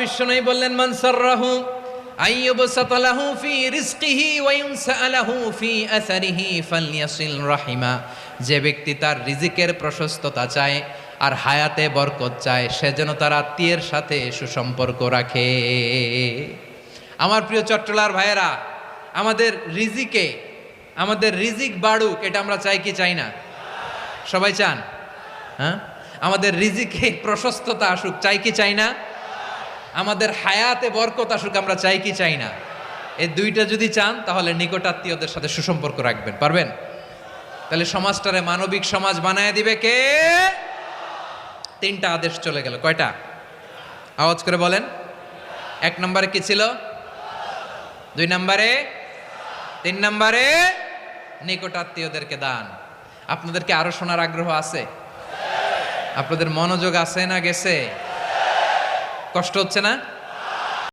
বিশ্বনবী বললেন, মান সাররাহু আইয়ুবসাতা লাহু ফি রিজকিহি ওয়া ইউনসা লাহু ফি আসারিহি ফালইয়াসিল রাহিমা। যে ব্যক্তি তার রিজিকের প্রশস্ততা চায় আর হায়াতে বরকত চায়, সে যেন তার আত্মীয়ের সাথে সুসম্পর্ক রাখে। আমার প্রিয় চট্টলার ভাইয়েরা, আমাদের রিজিক বাড়ুক, এটা আমরা চাই কি চাই না? সবাই চান? হ্যাঁ, আমাদের রিজিকে প্রশস্ততা আসুক, চাই কি চাই না? আমাদের হায়াতে বরকত আসুক, আমরা চাই কি চাই না? এই দুইটা যদি চান তাহলে নিকটাত্মীয়দের সাথে সুসম্পর্ক রাখবেন, পারবেন? তাহলে সমাজটারে মানবিক সমাজ বানায় দিবে কে? তিনটা আদেশ চলে গেল। কয়টা? আওয়াজ করে বলেন। 1 নম্বরে কি ছিল? 2 নম্বরে, 3 নম্বরে নিকটাত্মীয়দেরকে দান। আপনাদেরকে আরো শোনার আগ্রহ আছে? আপনাদের মনোযোগ আছে না গেছে? কষ্ট হচ্ছে না?